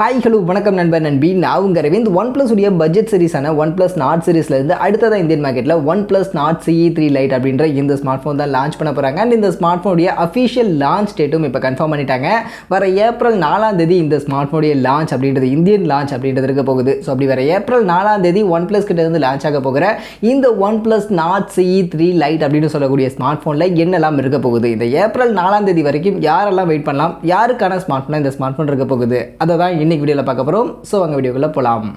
Hi hello வணக்கம் நண்பர் நண்பி நான் உங்கள் அரவிந்த் OnePlus உடைய பட்ஜெட் சீரிஸான OnePlus Nord சீரிஸ்லேருந்து அடுத்ததாக இந்தியன் மார்க்கெட்டில் OnePlus Nord CE3 Lite அப்படின்ற இந்த ஸ்மார்ட் ஃபோன் தான் லான்ச் பண்ண போகிறாங்க. அண்ட் இந்த ஸ்மார்ட் ஃபோனுடைய அஃபிஷியல் லான்ச் டேட்டும் இப்போ கன்ஃபார்ம் பண்ணிட்டாங்க. வர ஏப்ரல் 4 இந்த ஸ்மார்ட் ஃபோனுடைய லான்ச் அப்படின்றது இந்தியன் லான்ச் அப்படின்றது இருக்க போகுது. ஸோ அப்படி வர ஏப்ரல் 4 OnePlus கிட்ட இருந்து லான்ச் ஆக போகிற இந்த OnePlus Nord CE3 Lite அப்படின்னு சொல்லக்கூடிய ஸ்மார்ட் ஃபோனில் என்னெல்லாம் இருக்க போகுது, இந்த ஏப்ரல் 4 வரைக்கும் யாரெல்லாம் வெயிட் பண்ணலாம், யாருக்கான ஸ்மார்ட் ஃபோனாக இந்த ஸ்மார்ட் ஃபோன் இருக்க போகுது, அதை தான் இன்னைக்கு வீடியோவில் பார்க்க போகிறோம். ஸோ அங்கே வீடியோக்குள்ளே போகலாம்.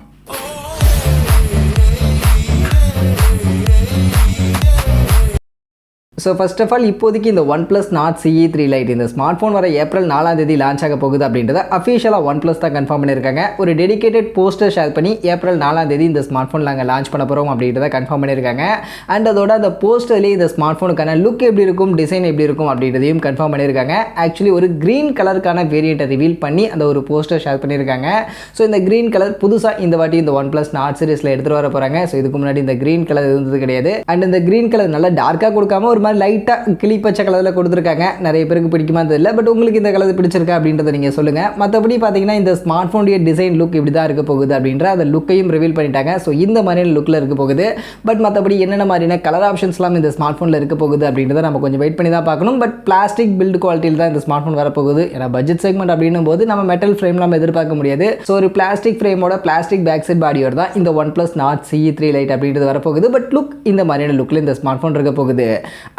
ஸோ ஃபர்ஸ்ட் ஆஃப் ஆல் இப்போதைக்கு இந்த OnePlus Nord CE3 Lite இந்த ஸ்மார்ட் ஃபோன் வர ஏப்ரல் 4 லான்ச் ஆக போகுது அப்படின்றத அஃபிஷியலாக OnePlus தான் கன்ஃபார்ம் பண்ணியிருக்காங்க. ஒரு டெடிகேட்டட் போஸ்டர் ஷேர் பண்ணி ஏப்ரல் 4 இந்த ஸ்மார்ட் ஃபோன் நாங்கள் லான்ச் பண்ண போகிறோம் அப்படின்றத கன்ஃபார்ம் பண்ணியிருக்காங்க. அண்ட் அதோட அந்த போஸ்டர்லேயே இந்த ஸ்மார்ட் ஃபோனுக்கான லுக் எப்படி இருக்கும், டிசைன் எப்படி இருக்கும் அப்படின்றதையும் கன்ஃபார்ம் பண்ணியிருக்காங்க. ஆக்சுவலி ஒரு க்ரீன் கலருக்கான வேரியண்ட்டை ரிவீல் பண்ணி அந்த ஒரு போஸ்டர் ஷேர் பண்ணியிருக்காங்க. ஸோ இந்த க்ரீன் கலர் புதுசாக இந்த வாட்டி இந்த OnePlus Nord சீரிஸில் எடுத்துகிட்டு வர போகிறாங்க. ஸோ இதுக்கு முன்னாடி இந்த க்ரீன் கலர் இருந்தது கிடையாது. அண்ட் இந்த க்ரீன் கலர் நல்லா டார்க்காக கொடுக்காம ஒரு லைட்டாக கிளி பச்சை கலரில் கொடுத்துருக்காங்க. நிறைய பேருக்கு பிடிக்குமா தெரியல, பட் உங்களுக்கு இந்த கலர் பிடிச்சிருக்கா அப்படின்றத நீங்கள் சொல்லுங்கள். மற்றபடி பார்த்தீங்கன்னா இந்த ஸ்மார்ட் ஃபோனுடைய டிசைன் லுக் இப்படி தான் இருக்க போகுது அப்படின்ற அந்த லுக்கையும் ரிவீல் பண்ணிட்டாங்க. ஸோ இந்த மாதிரியான லுக்கில் இருக்க போகுது. பட் மற்றபடி என்னென்ன மாதிரியான கலர் ஆப்ஷன்ஸ்லாம் இந்த ஸ்மார்ட் ஃபோனில் இருக்க போகுது அப்படின்றத நம்ம கொஞ்சம் வெயிட் பண்ணி தான் பார்க்கணும். பட் பிளாஸ்டிக் பில்டு குவாலிட்டியில் தான் இந்த ஸ்மார்ட் ஃபோன் வரப்போகுது. ஏன்னா பட்ஜெட் செக்மெண்ட் அப்படின்னும் போது நம்ம மெட்டல் ஃப்ரேம்லாம் எதிர்பார்க்க முடியாது. ஸோ ஒரு பிளாஸ்டிக் ஃப்ரேமோட பிளாஸ்டிக் பேக் சைட் பாடியோட தான் இந்த OnePlus Nord CE3 Lite அப்படின்றது வரப்போகுது. பட் லுக் இந்த மாதிரியான லுக்கில் இந்த ஸ்மார்ட் ஃபோன் இருக்க போகுது.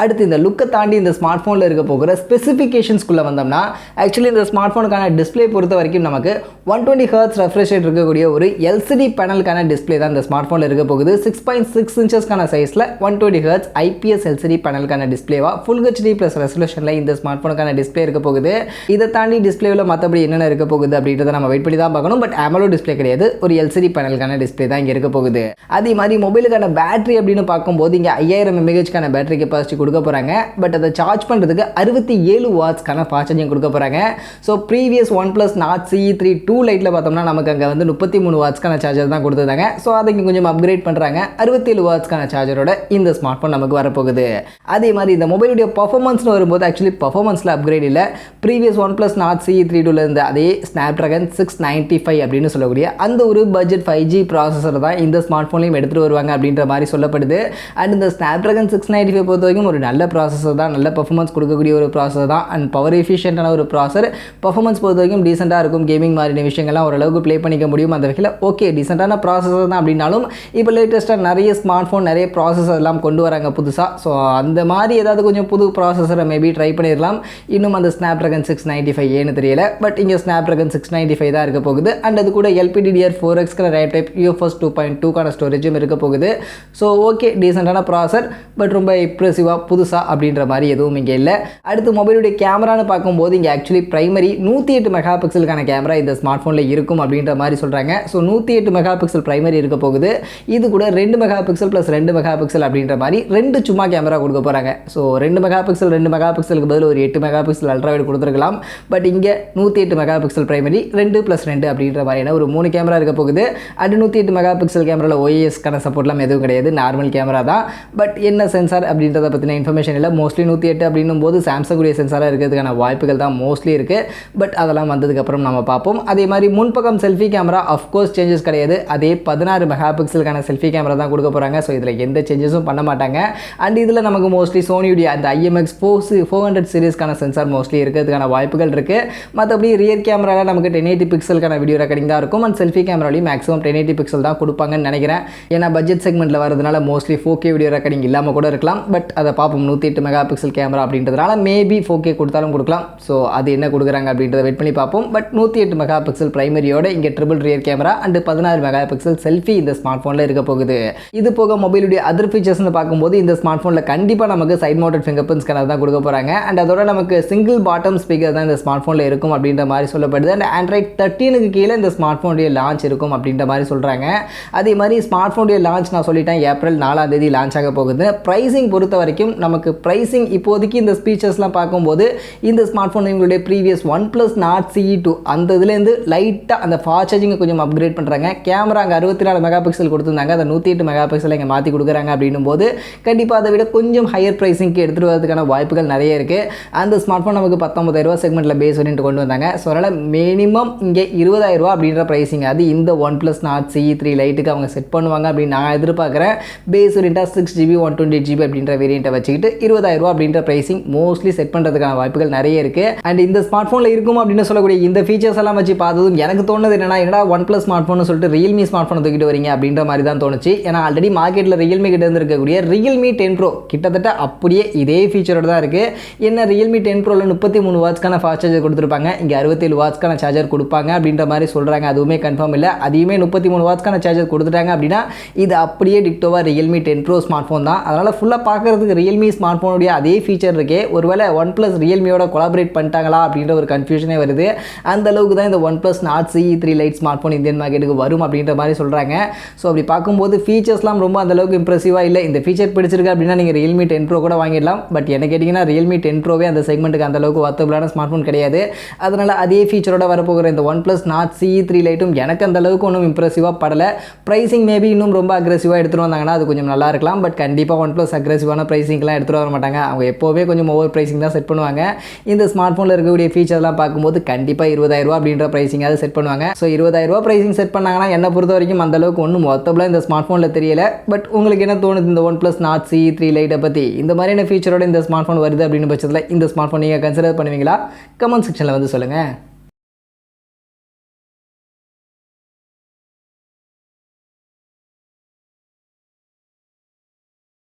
அடுத்து இந்த லுக்கை தாண்டி இந்த ஸ்மார்ட் ஃபோனில் இருக்க போகிற ஸ்பெசிஃபிகேஷன்ஸ்குள்ளே வந்தோம்னா, ஆக்சுவலி இந்த ஸ்மார்ட் ஃபோனுக்கான டிஸ்பிளே பொறுத்த வரைக்கும் நமக்கு 120 Hz ரெஃப்ரெஷ் ரேட் இருக்கக்கூடிய ஒரு LCD பேனலுக்கான டிஸ்பிளே தான் இந்த ஸ்மார்ட் ஃபோனில் இருக்க போகுது. 6.6 இன்ச்சஸ்க்கான சைஸில் 120 Hz IPS LCD பேனலுக்கான டிஸ்பிளேவா ஃபுல் HD ப்ளஸ் ரெசல்யூஷனில் இந்த ஸ்மார்ட் ஃபோனுக்கான டிஸ்பிளே இருக்க போகுது. இதை தாண்டி டிஸ்பிளேவில் மற்றபடி என்னென்ன இருக்க போகுது அப்படின்றத நம்ம வெயிட் பண்ணி தான் பார்க்கணும். பட் AMOLED டிஸ்பிளே கிடையாது, ஒரு LCD பேனலுக்கான டிஸ்பிளே தான் இங்கே இருக்க போகுது. அதே மாதிரி மொபைலுக்கான பேட்டரி அப்படின்னு பார்க்கும்போது இங்கே 5000 mAh பேட்டரி கெப்பாசிட்டி கொடுக்க போகிறாங்க. பட் அதை சார்ஜ் பண்ணுறதுக்கு 67 வாட்ஸ்க்கான ஃபாஸ்ட் சார்ஜிங் கொடுக்க போகிறாங்க. So previous OnePlus Nord CE3 Liteல பார்த்தோம்னா நமக்கு அங்கே வந்து 33 வாட்ஸ்க்கான சார்ஜர் தான் கொடுத்துருந்தாங்க. ஸோ அதை இங்கே கொஞ்சம் அப்கிரேட் பண்ணுறாங்க. 67 வாட்ஸ்க்கான சார்ஜரோட இந்த ஸ்மார்ட் ஃபோன் நமக்கு வரப்போகுது. அதே மாதிரி இந்த மொபைலுடைய பர்ஃபார்மன்ஸ்னு வரும்போது ஆக்சுவலி பர்ஃபார்மன்ஸில் அப்கிரேட் இல்லை. ப்ரீவியஸ் OnePlus Nord CE3 இருந்த அதே Snapdragon 695 அப்படின்னு சொல்லக்கூடிய அந்த ஒரு பட்ஜெட் 5G ப்ராசஸர் தான் இந்த ஸ்மார்ட் ஃபோன்லையும் எடுத்துகிட்டு வருவாங்க அப்படின்ற மாதிரி சொல்லப்படுது. அண்ட் இந்த Snapdragon 695 பொறுத்த வரைக்கும் ஒரு நல்ல ப்ராசஸர் தான், நல்ல பர்ஃபார்மன்ஸ் கொடுக்கக்கூடிய ஒரு ப்ராசஸர் தான். அண்ட் பவர் எஃபிஷியன்டான ஒரு ப்ராசஸர். பர்ஃபார்மன்ஸ் பொறுத்த வரைக்கும் டீசெண்டாக இருக்கும். கேமிங் மாதிரியான விஷயங்கள்லாம் ஓரளவுக்கு ப்ளே பண்ணிக்க முடியும். அந்த வகையில் ஓகே டீசெண்டான ப்ராசஸர் தான் அப்படின்னாலும் இப்போ லேட்டஸ்ட்டாக நிறைய ஸ்மார்ட் ஃபோன் நிறைய ப்ராசஸர் எல்லாம் கொண்டு வராங்க புதுசாக. ஸோ அந்த மாதிரி ஏதாவது கொஞ்சம் புது ப்ராசஸரை மேபி ட்ரை பண்ணிடலாம். இன்னும் அந்த Snapdragon 695 ஏன்னு தெரியல. பட் இங்கே Snapdragon 695 தான் இருக்க போகுது. அண்ட் அது கூட LPDDR4X ரேட் டைப் UFS 2.2 ஸ்டோரேஜும் இருக்க போகுது. ஸோ ஓகே டீசெண்டான ப்ராசஸர், பட் ரொம்ப இம்ப்ரெசிவாக புதுசாக அப்படின்ற மாதிரி எதுவும் இங்கே இல்லை. அடுத்து மொபைலுடைய கேமரான்னு பார்க்கும்போது இங்கே ஆக்சுவலி பிரைமரி 108 மெகா பிக்சலுக்கான கேமரா இந்த ஸ்மார்ட் ஃபோனில் இருக்கும் அப்படின்ற மாதிரி சொல்கிறாங்க. ஸோ 108 மெகா பிக்சல் பிரைமரி இருக்க போகுது. இது கூட 2 mega pixel plus 2 mega pixel அப்படின்ற மாதிரி 2 சும்மா கேமரா கொடுக்க போகிறாங்க. ஸோ 2 மெகா பிக்சலுக்கு பதில் ஒரு 8 மெகா பிக்சல் அல்ட்ராவைட் கொடுத்துருக்கலாம். பட் இங்கே 108 மெகா பிக்சல் பிரைமரி 2 + 2 அப்படின்ற மாதிரியான ஒரு 3 கேமரா இருக்க போகுது. அது 108 மெகா பிக்சல் கேமராவில் OISக்கான சப்போர்ட்லாம் எதுவும் கிடையாது, நார்மல் கேமரா தான். பட் என்ன சென்சார் அப்படின்றத பற்றின இன்ஃபர்மேஷன் இல்லை. மோஸ்ட்லி 108 அப்படின்னும் போது சாம்சங்குடைய சென்சாராக இருக்கிறதுக்கான வாய்ப்புகள் தான் மோஸ்ட்லி இருக்குது. பட் அதெல்லாம் வந்ததுக்கப்புறம் நம்ம பார்ப்போம். அதே மாதிரி முன்பக்கம் செல்ஃபி கேமரா அஃப்கோர்ஸ் சேஞ்சஸ் கிடையாது. அதே 16 மெகா பிக்சலுக்கான செல்ஃபி கேமரா தான் கொடுக்க போகிறாங்க. ஸோ இதில் எந்த சேஞ்சஸும் பண்ண மாட்டாங்க. அண்ட் இதில் நமக்கு மோஸ்ட்லி சோனியுடைய அந்த IMX 400 சீரிஸ்க்கான சென்சார் மோஸ்ட்லி இருக்கிறதுக்கான வாய்ப்புகள் இருக்குது. மற்றபடி ரியர் கேமராவில் நமக்கு 1080 பிக்சலுக்கான வீடியோ ரெக்கார்டிங் தான் இருக்கும். அண்ட் செல்ஃபி கேமராலையும் மேக்ஸிமம் 1080 பிக்சல் தான் கொடுப்பாங்கன்னு நினைக்கிறேன். ஏன்னா பட்ஜெட் செக்மெண்ட்டில் வரதுனால மோஸ்ட்லி 4K வீடியோ ரெக்கார்டிங் இல்லாமல் கூட இருக்கலாம். பட் அதை பார்ப்போம். 108 மெகா பிக்சல் கேமரா அப்படின்றதுனால மேபி 4K கொடுத்தாலும் கொடுக்கலாம். ஸோ அது என்ன கொடுக்குறாங்க அப்படின்றத வெயிட் பண்ணி பார்ப்போம். பட் 108 மெகா பிக்சல் பிரைமரியோட இங்கே triple rear camera and 16 mega pixel selfie இந்த ஸ்மார்ட் ஃபோனில் இருக்க போகுது. இது போக மொபைலுடைய அதர் ஃபீச்சர்ஸ்னு பார்க்கும்போது இந்த ஸ்மார்ட் ஃபோனில் கண்டிப்பாக நமக்கு side mounted finger print scanner தான் கொடுக்க போகிறாங்க. அண்ட் அதோட நமக்கு சிங்கிள் பாட்டம் ஸ்பீக்கர் தான் இந்த ஸ்மார்ட் ஃபோனில் இருக்கும் அப்படின்ற மாதிரி சொல்லப்படுது. அண்ட் Android 13க்கு கீழே இந்த ஸ்மார்ட் ஃபோனுடைய லான்ச் இருக்கும் அப்படின்ற மாதிரி சொல்கிறாங்க. அதே மாதிரி ஸ்மார்ட் ஃபோனுடைய லான்ச் நான் சொல்லிட்டேன் ஏப்ரல் 4 லான்ச் ஆக போகுது. ப்ரைஸிங் பொறுத்த வரைக்கும் வரைக்கும் நமக்கு ப்ரைஸிங் இப்போதைக்கு இந்த ஸ்பீச்சர்ஸ்லாம் பார்க்கும்போது இந்த ஸ்மார்ட் ஃபோன் இவங்களுடைய ப்ரீவியஸ் OnePlus Nord CE2 அந்த இதுலேருந்து லைட்டாக அந்த ஃபாஸ்ட் சார்ஜிங்கை கொஞ்சம் அப்கிரேட் பண்ணுறாங்க. கேமரா அங்கே 64 மெகா பிக்சல் கொடுத்துருந்தாங்க, அதை 108 மெகா பிக்சல் இங்கே மாற்றி கொடுக்குறாங்க. அப்படின்னும் போது கண்டிப்பாக அதை விட கொஞ்சம் ஹையர் ப்ரைஸிங்க்கு எடுத்துகிட்டு வரதுக்கான வாய்ப்புகள் நிறைய இருக்குது. அந்த ஸ்மார்ட் ஃபோன் நமக்கு 19,000 ரூபா செக்மெண்ட்டில் பேஸ் வேரியன்ட் கொண்டு வந்தாங்க. ஸோ அதனால் மினிமம் இங்கே 20,000 ரூபா அப்படின்ற ப்ரைஸிங் அது இந்த OnePlus Nord CE3 லைட்டுக்கு அவங்க செட் பண்ணுவாங்க அப்படின்னு நான் எதிர்பார்க்குறேன். பேஸ் வேரியண்ட்டாக 6GB 128GB அப்படின்ற வேரியண்ட்டை வச்சுக்கிட்டு 20,000 ரூபா அப்படின்ற ப்ரைஸிங் மோஸ்ட்லி செட் பண்ணுறதுக்கான வாய்ப்புகள் நிறைய இருக்குது. அண்ட் இந்த ஸ்மார்ட் ஃபோனில் இருக்கும் அப்படின்னு சொல்லக்கூடிய இந்த ஃபீச்சர்ஸ் எல்லாம் வச்சு பார்த்ததும் எனக்கு தோணுது என்னடா OnePlus ஸ்மார்ட் ஃபோன் சொல்லிட்டு ரியல்மி ஸ்மார்ட் ஃபோனை தூக்கிட்டு வரீங்க அப்படின்ற மாதிரி தான் தோணுச்சு. ஏன்னா ஆல்ரெடி மார்க்கெட்டில் ரியல்மி கிட்ட இருக்கக்கூடிய ரியல்மி 10 Pro கிட்டத்தட்ட அப்படியே இதே ஃபீச்சரோட தான் இருக்குது. என்ன ரியல்மி 10 Proல 33 வாட்ஸ்க்கான ஃபாஸ்ட் சார்ஜர் கொடுத்துருப்பாங்க, இங்கே 67 வாட்ஸ்க்கான சார்ஜர் கொடுப்பாங்க அப்படின்ற மாதிரி சொல்கிறாங்க. அதுவுமே கன்ஃபார்ம் இல்லை. அதையுமே 33 வாட்ஸ்க்கான சார்ஜர் கொடுத்துட்டாங்க அப்படின்னா இது அப்படியே டிக்டோவாக ரியல்மி 10 Pro ஸ்மார்ட் ஃபோன் தான். அதனால் ஃபுல்லாக பார்க்குறதுக்கு ரியல்மி ஸ்மார்ட் ஃபோனுடைய அதே ஃபீச்சர் இருக்கே, ஒருவேளை OnePlus ரியல்மியோட கொலாபரேட் பண்ணிட்டாங்களா அப்படின்ற ஒரு கன்ஃபியூஷனே வருது. அந்த அளவுக்கு தான் இந்த OnePlus Nord CE3 light smart phone Indian மார்க்கெட்டுக்கு வரும் அப்படின்ற மாதிரி சொல்கிறாங்க. ஸோ அப்படி பார்க்கும்போது ஃபீச்சர்ஸ்லாம் ரொம்ப அந்தளவுக்கு இம்ப்ரெசிவாக இல்லை. இந்த ஃபீச்சர் பிடிச்சிருக்கு அப்படின்னா நீங்கள் ரியல்மி 10 Pro கூட வாங்கிடலாம். பட் என்ன கேட்டிங்கன்னா ரியல்மி 10 Proவே அந்த செக்மெண்ட்டுக்கு அந்தளவுக்கு வர்த்தபிளான ஸ்மார்ட் ஃபோன் கிடையாது. அதனால் அதே ஃபீச்சரோட வரப்போகிற இந்த OnePlus Nord CE3 லைட்டும் எனக்கு அந்த அளவுக்கு ஒன்றும் இம்ப்ரெசிவாக படலை. ப்ரைஸிங் மேபி இன்னும் ரொம்ப அக்ரெசிவாக எடுத்துகிட்டு வந்தாங்கன்னா அது கொஞ்சம் நல்லா இருக்கலாம். பட் கண்டிப்பாக OnePlus அக்ரெசிவான ப்ரைஸிங்லாம் எடுத்துகிட்டு வர மாட்டாங்க. அவங்க எப்போவே கொஞ்சம் ஓவர் ப்ரைஸிங் தான் செட் பண்ணுவாங்க. இந்த ஸ்மார்ட் ஃபோனில் இருக்கக்கூடிய ஃபீச்சர்லாம் பார்க்கும்போது கண்டிப்பாக 20,000 ரூபா அப்படின்ற ப்ரைஸிங்காக செட் பண்ணுவாங்க. ஸோ 20,000 ரூபா ப்ரைஸிங் செட் பண்ணாங்கன்னா என்னை பொறுத்த வரைக்கும் அந்தளவுக்கு ஒன்றும் மொத்தபிளாக இந்த ஸ்மார்ட் ஃபோனில் தெரியல. பட் உங்களுக்கு என்ன தோணுது இந்த OnePlus Nord CE3 லைட்டை பற்றி? இந்த மாதிரியான ஃபீச்சரோட இந்த ஸ்மார்ட் ஃபோன் வருது அப்படின்னு பட்சத்தில் இந்த ஸ்மார்ட் ஃபோன் நீங்கள் கன்சிடர் பண்ணுவீங்களா? கமெண்ட் செக்ஷனில் வந்து சொல்லுங்கள்.